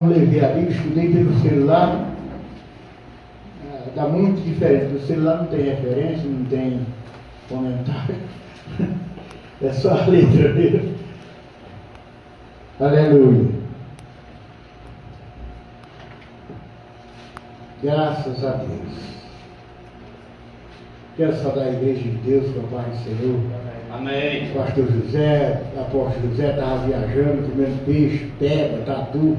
levei a Bíblia, estudei pelo celular, dá muito diferente. O celular não tem referência, não tem comentário, é só a letra dele. Aleluia. Graças a Deus. Quero saudar a igreja de Deus, com a paz do Senhor. Amém. O pastor José, o apóstolo José estava viajando, comendo peixe, peba, tatu,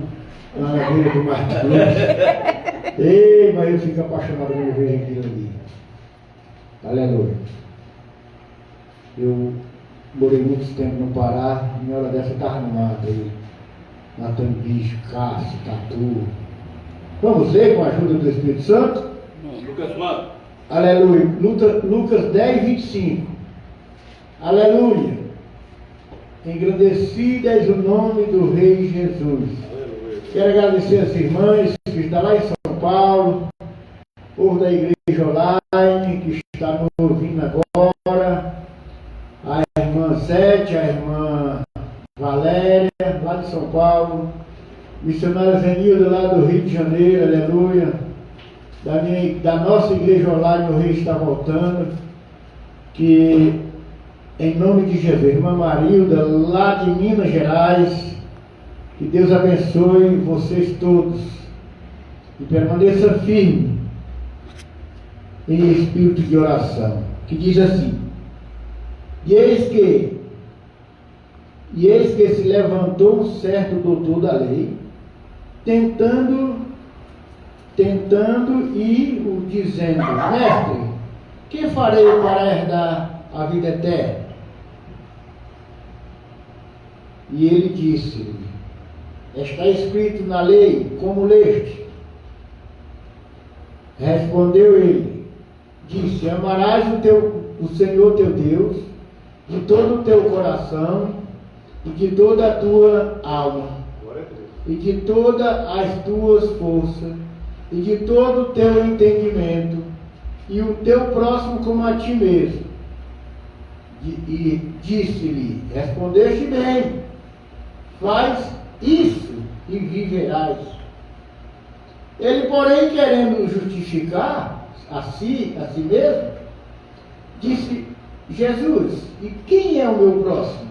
lá na beira do Mar de Cruz. Ei, mas eu fico apaixonado quando eu vejo aquilo ali. Aleluia. Eu morei muito tempo no Pará, e na hora dessa eu estava no mato aí, matando bicho, caça, tatu. Vamos ler com a ajuda do Espírito Santo? Lucas 9. Aleluia. Lucas 10, 25. Aleluia. Engrandecido és o nome do Rei Jesus. Aleluia. Quero agradecer as irmãs que estão lá em São Paulo, povo da igreja online que está nos ouvindo agora, a irmã Sete, a irmã Valéria, lá de São Paulo, missionária Zenilda lá do Rio de Janeiro, aleluia. Da nossa igreja online, o Rei está voltando, que em nome de Jesus, irmã Marilda, lá de Minas Gerais, que Deus abençoe vocês todos e permaneça firme em espírito de oração, que diz assim: e eis que se levantou um certo doutor da lei, tentando e o dizendo: mestre, que farei para herdar a vida eterna? E ele disse-lhe: está escrito na lei, como leste? Respondeu ele, disse: amarás o Senhor teu Deus de todo o teu coração e de toda a tua alma e de todas as tuas forças e de todo o teu entendimento, e o teu próximo como a ti mesmo. E disse-lhe: respondeste bem, faz isso e viverás. Ele, porém, querendo justificar a si mesmo, disse: Jesus, e quem é o meu próximo?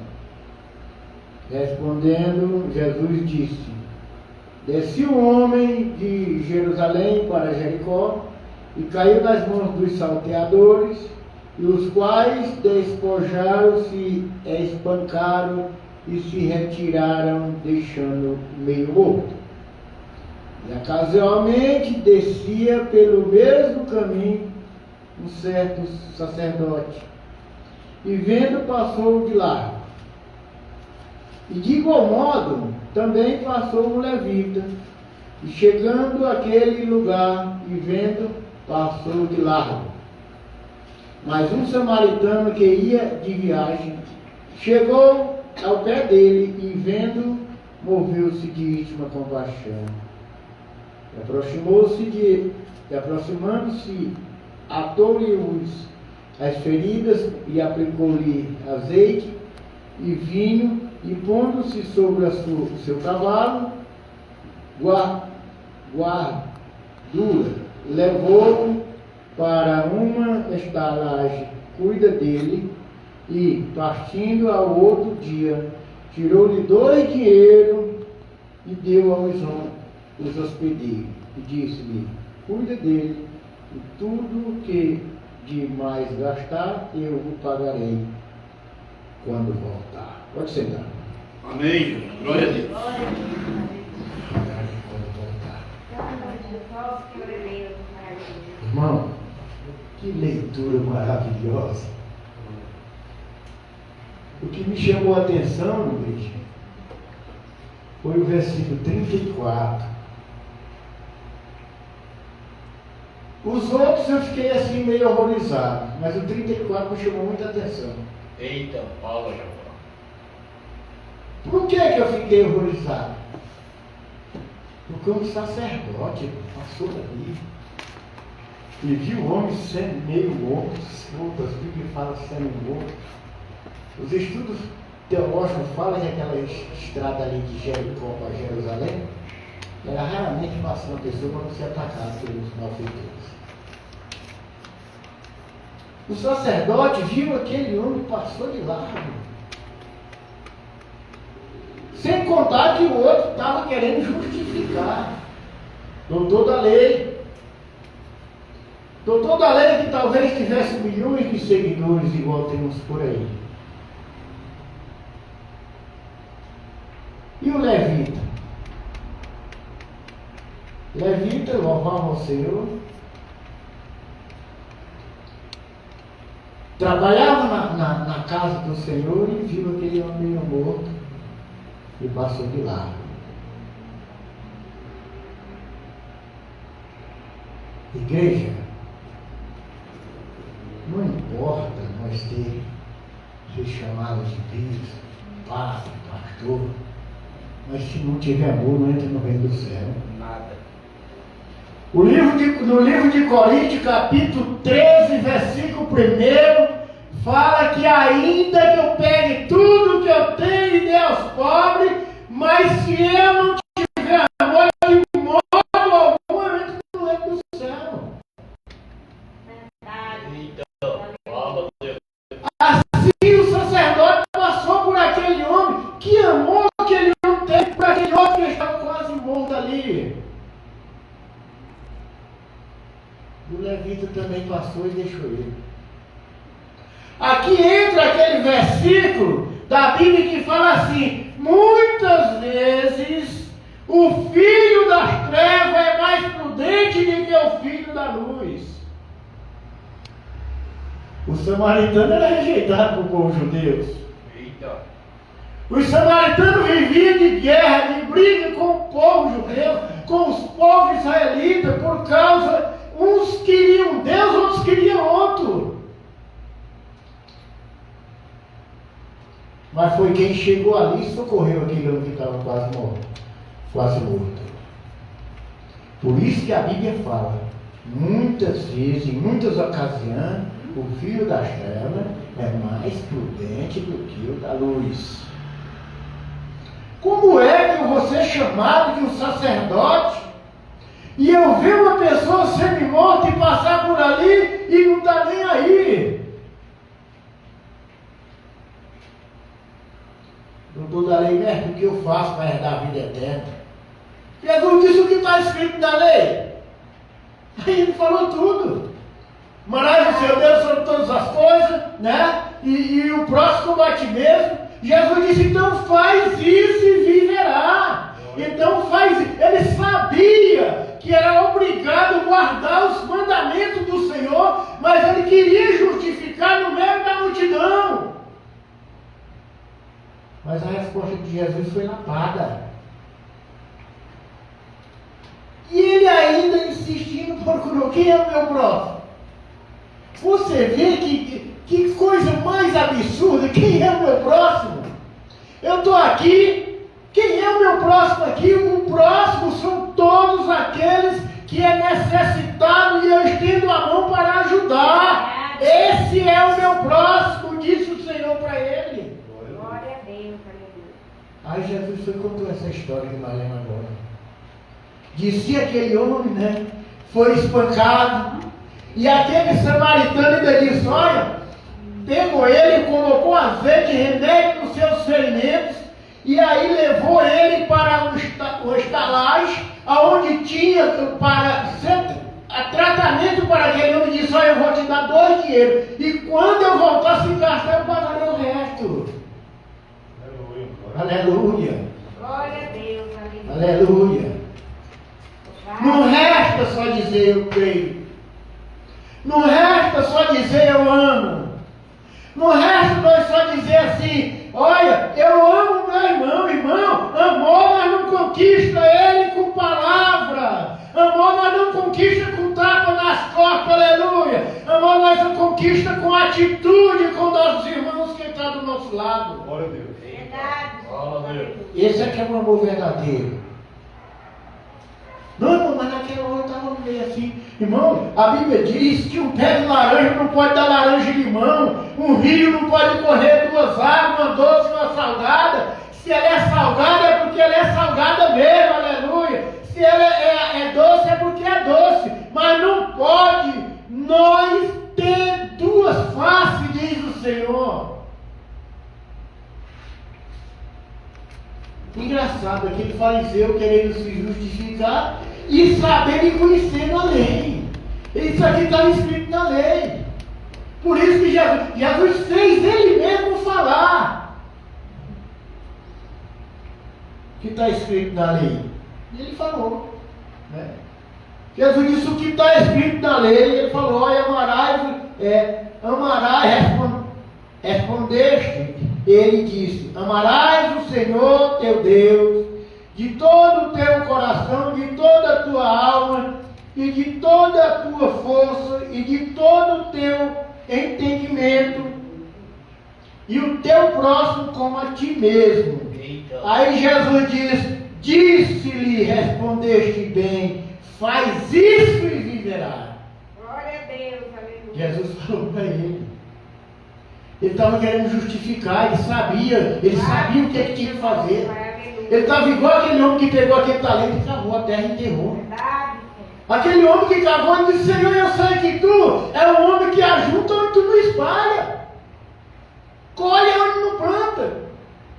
Respondendo, Jesus disse: desce um homem de Jerusalém para Jericó e caiu nas mãos dos salteadores, e os quais despojaram-se e espancaram e se retiraram, deixando meio morto. E ocasionalmente descia pelo mesmo caminho um certo sacerdote, e vendo, passou de largo. E de igual modo também passou um levita, e chegando àquele lugar e vendo, passou de largo. Mas um samaritano que ia de viagem chegou ao pé dele e vendo, moveu-se de íntima compaixão. Aproximando-se, atou-lhe as feridas e aplicou-lhe azeite e vinho, e pondo-se sobre o seu cavalo, guardura, levou-o para uma estalagem, cuida dele, e, partindo ao outro dia, tirou-lhe 2 dinheiros e deu aos hospedeiros, e disse-lhe: cuida dele, e tudo que de mais gastar, eu o pagarei quando voltar. Pode sentar. Amém. Glória a Deus. Irmão, que leitura maravilhosa. O que me chamou a atenção, igreja, foi o versículo 34. Os outros eu fiquei assim meio horrorizado, mas o 34 me chamou muita atenção. Eita, Paulo já. Por que eu fiquei horrorizado? Porque um sacerdote passou dali e viu o homem sendo meio morto, outras Bíblias falam sendo morto. Os estudos teológicos falam que aquela estrada ali de Jericó para Jerusalém Era raramente passar uma pessoa para não ser atacada pelos malfeitores. O sacerdote viu aquele homem e passou de largo. Sem contar que o outro estava querendo justificar. Doutor da lei. Doutor da lei que talvez tivesse milhões de seguidores igual temos por aí. E o levita? Levita louvava o Senhor. Trabalhava na casa do Senhor e viu aquele homem morto e passou de largo. Igreja, não importa nós ter ser chamados de bispo, padre, pastor, mas se não tiver amor, não entra no reino do céu. Nada. No livro de Coríntios, capítulo 13, versículo 1, fala que ainda que eu pegue tudo que eu tenho e dê aos pobres, mas se eu não tiver amor, de modo algum eu entro no reino do céu. Assim o sacerdote passou por aquele homem, que amor aquele homem teve por aquele homem que estava quase morto ali. O levita também passou e deixou ele. Aqui entra aquele versículo da Bíblia que fala assim: muitas vezes o filho das trevas é mais prudente do que o filho da luz. O samaritano era rejeitado por povo judeu. Os samaritanos viviam de guerra, de briga com o povo judeu, com os povos israelitas, por causa, uns queriam Deus, outros queriam outro. Mas foi quem chegou ali e socorreu aquele homem que estava quase morto. Por isso que a Bíblia fala, muitas vezes, em muitas ocasiões, o filho das trevas é mais prudente do que o da luz. Como é que eu vou ser chamado de um sacerdote e eu ver uma pessoa semi-morta e passar por ali e não está nem aí? Doutor da lei, mestre, o que eu faço para herdar a vida eterna? Jesus disse o que está escrito na lei. Aí ele falou tudo. Amarás o seu Deus sobre todas as coisas, né? E o próximo como a ti mesmo. Jesus disse, então faz isso e viverá. Então faz isso. Ele sabia que era obrigado a guardar os mandamentos do Senhor, mas ele queria justificar no meio da multidão. Mas a resposta de Jesus foi lapada. E ele ainda insistindo procurou, quem é o meu próximo? Você vê que coisa mais absurda, quem é o meu próximo? Eu estou aqui, quem é o meu próximo aqui? O próximo são todos aqueles que é necessitado e eu estendo a mão para ajudar. Esse é o meu próximo, disse o Senhor para ele. Glória a Deus, aleluia. Aí Jesus foi contou essa história que nós lemos agora. Dizia aquele homem, né? Foi espancado. E aquele samaritano ainda disse, olha, pegou ele, colocou azeite e remédio nos seus ferimentos, e aí levou ele para o estalagem, aonde tinha para tratamento para aquele homem, disse, olha, eu vou te dar 2 dinheiros, e quando eu voltar, se gastar, eu pagarei o resto. Aleluia. Glória a Deus, aleluia. Aleluia. Não resta só dizer eu creio. Não resta só dizer eu amo. Não resta nós só dizer assim, olha, eu amo meu irmão, amor nós não conquista ele com palavra, amor nós não conquista com tapa nas costas, aleluia, amor nós não conquista com atitude com nossos irmãos que estão do nosso lado. Glória a Deus. Verdade. Esse é que é um amor verdadeiro. Não, irmão, mas naquela hora eu estava meio assim. Irmão, a Bíblia diz que um pé de laranja não pode dar laranja e limão. Um rio não pode correr 2 águas, uma doce e uma salgada. Se ela é salgada é porque ela é salgada mesmo, aleluia. Se fariseus querendo se justificar e sabendo e conhecendo a lei. Isso aqui está escrito na lei. Por isso que Jesus fez ele mesmo falar. O que está escrito na lei? E ele falou. Né? Jesus disse o que está escrito na lei. Ele falou: olha, respondeste. Ele disse: amarás o Senhor teu Deus de todo o teu coração, de toda a tua alma e de toda a tua força e de todo o teu entendimento, e o teu próximo como a ti mesmo. Eita. Aí Jesus disse-lhe, respondeste bem, faz isso e viverás. Glória a Deus, aleluia. Jesus falou para ele. Ele estava querendo justificar, ele sabia o que tinha que fazer. Ele estava igual aquele homem que pegou aquele talento e cavou a terra e enterrou. Aquele homem que cavou e disse: Senhor, eu sei que tu é um homem que ajunta onde tu não espalha, colhe onde não planta.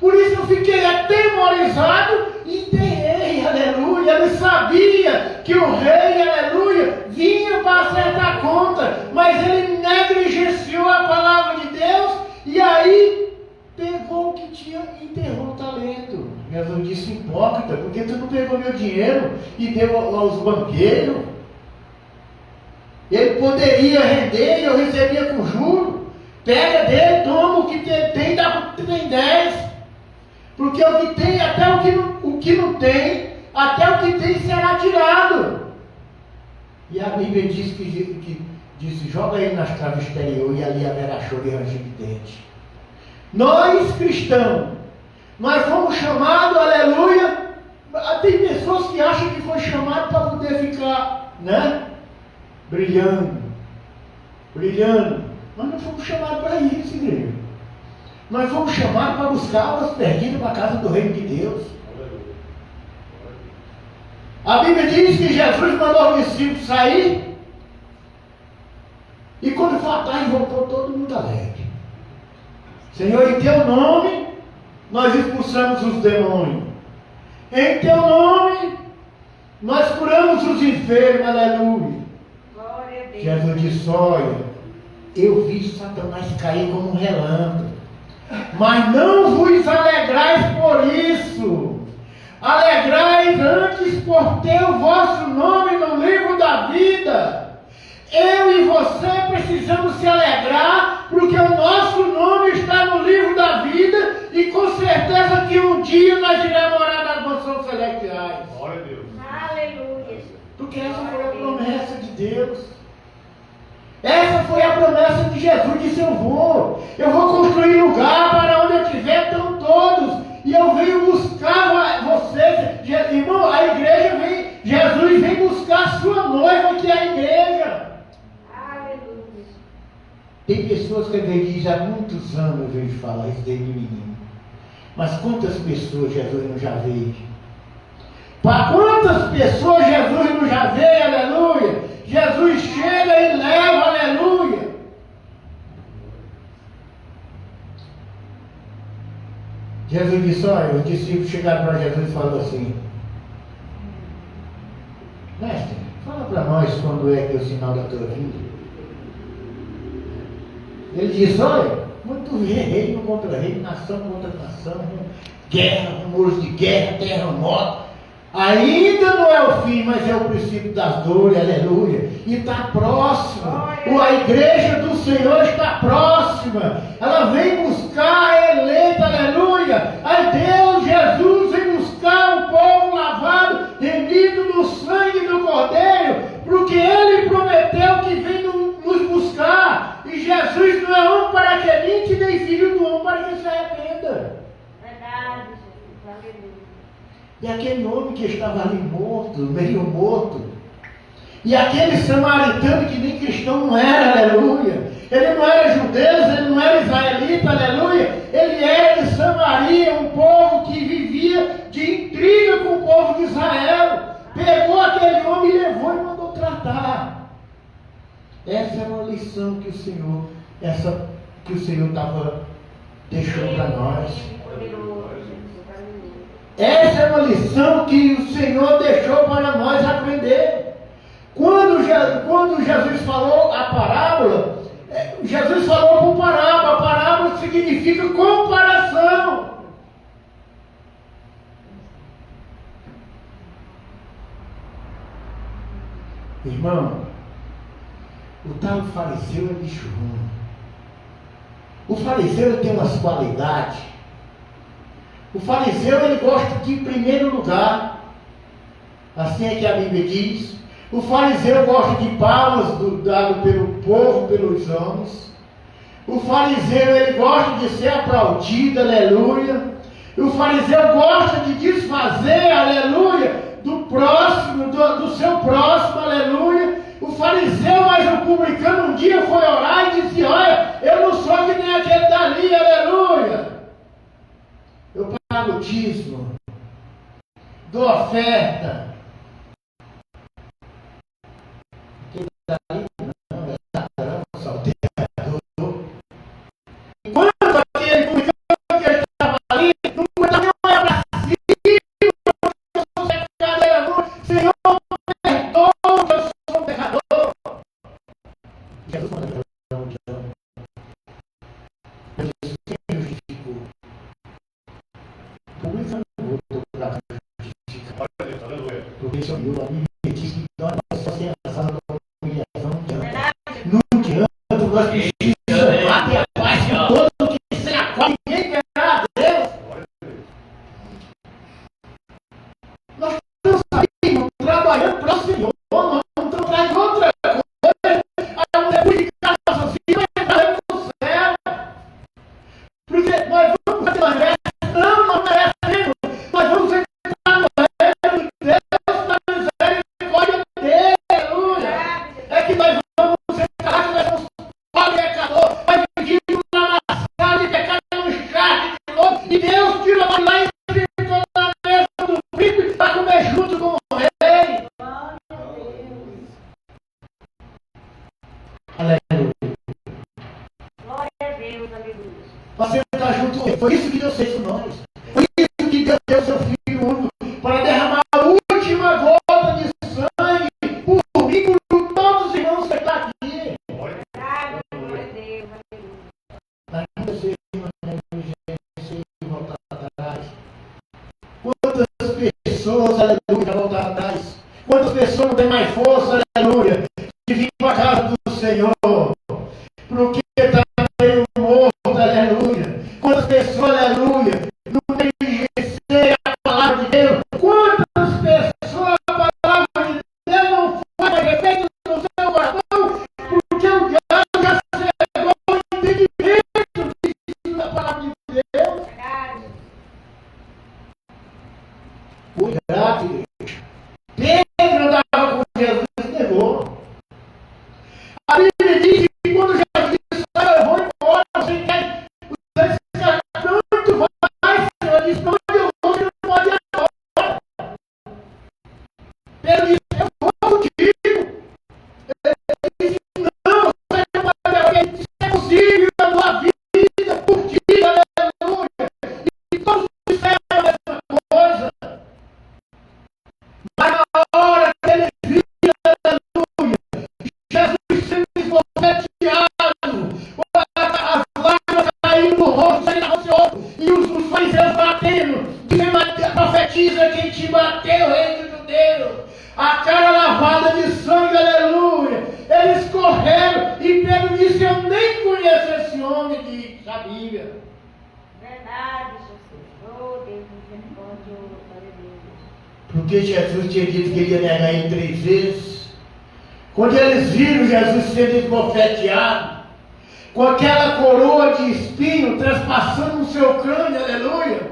Por isso eu fiquei atemorizado e enterrei, aleluia. Ele sabia que o rei, aleluia, vinha para acertar a conta, mas ele negligenciou a palavra de Deus e aí pegou o que tinha e enterrou o talento. Jesus disse: hipócrita, porque tu não pegou meu dinheiro e deu aos banqueiros? Ele poderia render e eu recebia com juro. Pega dele, toma o que tem, dá para o que tem 10. Porque o que tem, até o que não tem, até o que tem será tirado. E a Bíblia diz que disse: joga ele na estrada exterior e ali haverá choro e ranger de dente. Nós cristãos, nós fomos chamados, aleluia. Tem pessoas que acham que foi chamado para poder ficar, né? Brilhando. Nós não fomos chamados para isso, igreja. Nós fomos chamados para buscar almas perdidas para a casa do reino de Deus. A Bíblia diz que Jesus mandou os discípulos sair. E quando foi à tarde, voltou todo mundo alegre. Senhor, em teu nome, nós expulsamos os demônios. Em teu nome, nós curamos os enfermos, aleluia. Glória a Deus. Jesus disse: olha, eu vi Satanás cair como um relâmpago, mas não vos alegrais por isso. Alegrais antes por ter o vosso nome no livro da vida. Eu e você precisamos se alegrar, porque o nosso nome está no livro da vida, e com certeza que um dia nós iremos morar nas mansões celestiais. Glória a Deus. Aleluia. Porque essa foi a promessa de Deus. Essa foi a promessa de Jesus. Disse: eu vou construir lugar para onde eu estiver, estão todos. E eu venho buscar vocês. Irmão, a igreja vem, Jesus vem buscar a sua noiva, que é a igreja. Aleluia. Tem pessoas que dizem: há muitos anos eu vejo falar isso de menino. Mas quantas pessoas Jesus não já veio? Para quantas pessoas Jesus não já veio, aleluia? Jesus chega e leva, aleluia. Jesus disse: olha, os discípulos chegaram para Jesus e falaram assim: mestre, fala para nós quando é que é o sinal da tua vinda. Ele disse: olha, muito reino contra reino, nação contra nação, guerra, rumores de guerra, terremoto. Ainda não é o fim, mas é o princípio das dores, aleluia. E está próximo. A igreja do Senhor está próxima. Ela vem buscar a eleita, aleluia. Aí Deus, Jesus, vem buscar o povo lavado, remido no sangue do Cordeiro, porque Ele prometeu que vem nos buscar. E Jesus não é homem para que mente, nem filho do homem para que se arrependa. Verdade, Jesus. Aleluia. E aquele homem que estava ali morto, meio morto, e aquele samaritano que nem cristão não era, aleluia. Ele não era judeu, ele não era israelita, aleluia. Ele era de Samaria, um povo que vivia de intriga com o povo de Israel. Pegou aquele homem e levou e mandou tratar. Essa é uma lição que o Senhor deixou para nós. Essa é uma lição que o Senhor deixou para nós aprender. Quando Jesus falou a parábola, Jesus falou por parábola. A parábola significa comparação. Irmão, o tal fariseu é bicho ruim. O fariseu tem umas qualidades. O fariseu ele gosta de em primeiro lugar. Assim é que a Bíblia diz. O fariseu gosta de palmas dado pelo povo, pelos homens. O fariseu ele gosta de ser aplaudido, aleluia. O fariseu gosta de desfazer, aleluia, do próximo, do seu próximo, aleluia. O fariseu, mas o publicano um dia foi orar e disse: olha, eu não sou que nem aquele dali, aleluia. Eu pago dízimo, dou oferta. Aquele dali não, é ladrão, salteador. Enquanto aquele publicano que ele estava ali, não podia nem olhar para cima, Senhor, perdoa, eu sou um pecador. Jesus manda perdão de ano. Jesus quem justificou. Por isso eu não vou para justificar. Porque isso a Bíblia diz que nós só temos essa humilhação de ano. Não adianta, nós precisamos bater a paz com todo que sem a qual ninguém verá a Deus. Nós estamos aí, trabalhando para o Senhor, nós não estamos atrás de outra coisa. Depois de casa, nossa filha vai entrar no céu. Porque nós vamos fazer uma festa. Não, nós merecemos. Nós vamos entrar no reino de Deus, na misericórdia dele, aleluia. É que nós vamos entrar, nós vamos pobre pecador, nós pedimos lá na sala de pecado no chat de novo, e Deus tira nós lá e fica na mesa do príncipe para comer junto com o rei. Aleluia. Glória a Deus, aleluia. Você está junto com ele. Foi isso que Deus fez com nós. Foi isso que Deus deu seu Filho único para derramar a última gota de sangue por mim e por todos os irmãos que estão aqui. Glória a Deus, aleluia. Ainda seja uma negligência e voltar atrás. Quantas pessoas, aleluia, já voltaram atrás? Quantas pessoas não têm mais força, aleluia, de vir para a casa do Senhor? Porque está meio morto, aleluia. Quantas pessoas, aleluia, não negligenciam a palavra de Deus? Quantas pessoas a palavra de Deus não faz efeito no seu coração? Porque o diabo já cegou o entendimento da palavra de Deus. Cuidado, igreja. Pedro andava com Jesus e negou. A Bíblia diz que quando Jesus disse: eu vou embora, você quer tanto vai, Senhor. Ele disse: não, eu vou, você não pode ir agora. Pedro disse: eu vou contigo. Ele disse: não, você não pode ir. Ele disse: é possível, eu dou a vida por ti, aleluia. E todos disseram a mesma coisa. Mas na hora que eles viram, aleluia, Jesus sendo esbofeteado, as lágrimas caindo no rosto, saindo do Senhor, e os fariseus batendo, dizendo: profetiza quem te bateu, rei dos judeus, a cara lavada de sangue, aleluia. Eles correram, e Pedro disse: eu nem conheço esse homem, diz a Bíblia. Verdade, Jesus. Oh, Deus, misericórdia, glória a Deus. Porque Jesus tinha dito que ele ia negar ele 3 vezes. Quando eles viram Jesus sendo esbofeteado, com aquela coroa de espinho transpassando o seu crânio, aleluia,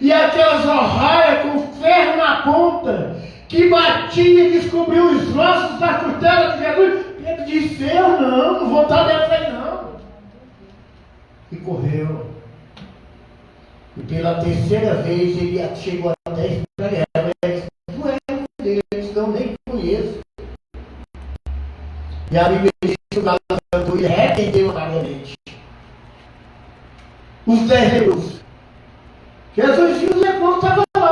e aquelas orraias com ferro na ponta, que batia e descobriu os ossos da costela de Jesus, Pedro disse: eu não vou estar dentro aí não. E correu. E pela 3ª vez ele chegou até Israel. Ele disse: tu és Deus, eu nem conheço. E a Bíblia diz que o galardão ele arrependeu variamente. Os 10 leprosos. Jesus e os leprosos estavam lá.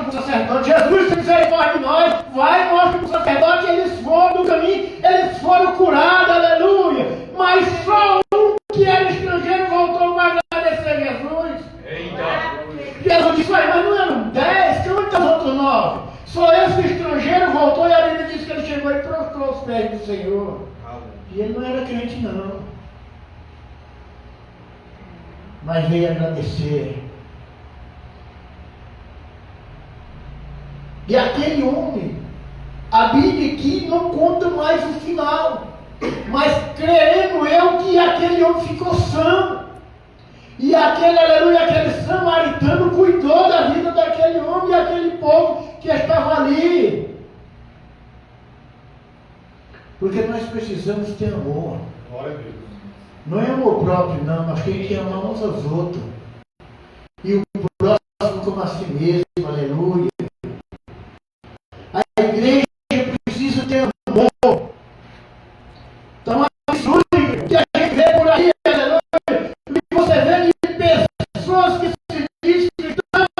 para o sacerdote, Jesus tem misericórdia de nós, vai e mostra para o sacerdote, eles foram do caminho, eles foram curados, aleluia. Mas só um que era estrangeiro voltou para agradecer a Jesus. Jesus disse, mas não eram 10, que onde estão os outros 9? Só esse estrangeiro voltou e a Bíblia diz que ele chegou e prostrou os pés do Senhor. E ele não era crente não. Mas veio agradecer. E aquele homem, a Bíblia aqui não conta mais o final. Mas creio eu que aquele homem ficou são. E aquele, aleluia, aquele samaritano cuidou da vida daquele homem e aquele povo que estava ali. Porque nós precisamos ter amor. Não é amor próprio, não. Nós temos que amar uns aos outros. E o próximo como a si mesmo, aleluia. A igreja precisa ter amor. Então, é absurdo que a gente vê por aí, aleluia. E você vê pessoas que se dizem cristãos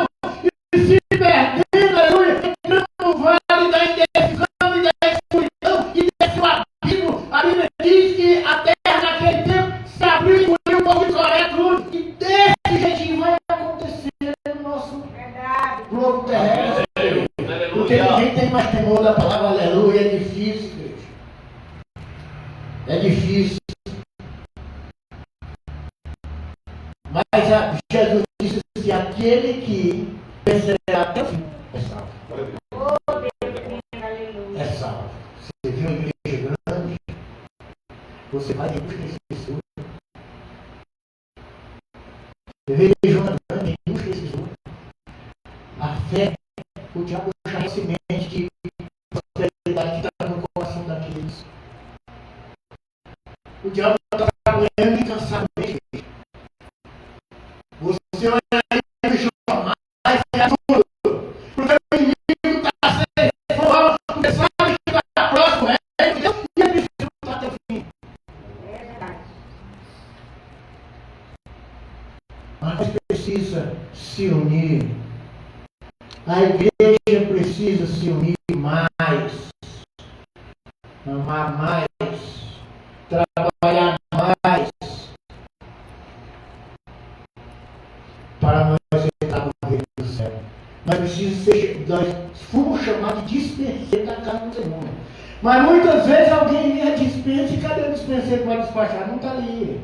e se perdendo, aleluia, entrando no vale da indecisão e da escuridão e desse abismo. A Bíblia diz que a terra naquele tempo se abriu e engoliu o povo de Coré tudo. E desse jeitinho vai acontecer no nosso globo terrestre. Porque ninguém tem mais temor da palavra, aleluia. É difícil, igreja. É difícil. Mas Jesus disse que aquele que perseverar até o fim é salvo. É salvo. Você viu uma igreja grande? Você vai em busca desse tesouro. Você vê a igreja grande em busca desse tesouro. A fé, o diabo deixa a semente de prosperidade que está no coração daqueles. O diabo está trabalhando incansavelmente. Você olha aí e jornais e é tudo. Porque o inimigo está sendo forrado, porque sabe que está próximo, e ele precisa lutar até o fim. Mas precisa se unir. A igreja precisa se unir mais. Amar mais. Trabalhar mais. Para nós entrar no reino do céu. Nós precisamos ser, nós fomos chamados de dispenseiro da casa do Senhor. Mas muitas vezes alguém vem a dispensa e cadê o dispenseiro que vai despachar? Não está ali.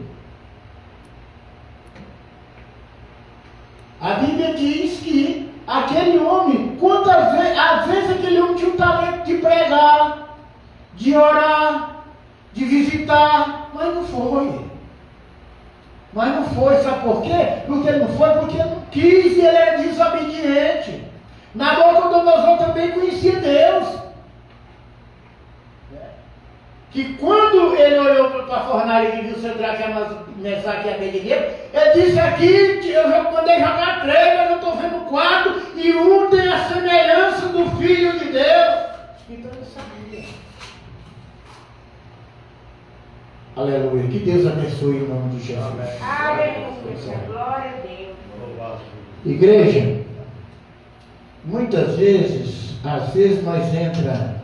A Bíblia diz que aquele homem, quantas vezes, às vezes aquele homem tinha o talento de pregar, de orar, de visitar, mas não foi. Mas não foi, sabe por quê? Porque não foi, porque não quis e ele era desobediente. Nabucodonosor também conhecia Deus. Que quando ele olhou para a fornalha e viu Sadraque, Mesaque e Abednego, ele disse aqui, eu mandei jogar 3, mas eu estou vendo 4, e um tem a semelhança do Filho de Deus. Então ele sabia. Aleluia. Que Deus abençoe o nome de Jesus. Aleluia. Glória a Deus. Igreja, muitas vezes, às vezes nós entramos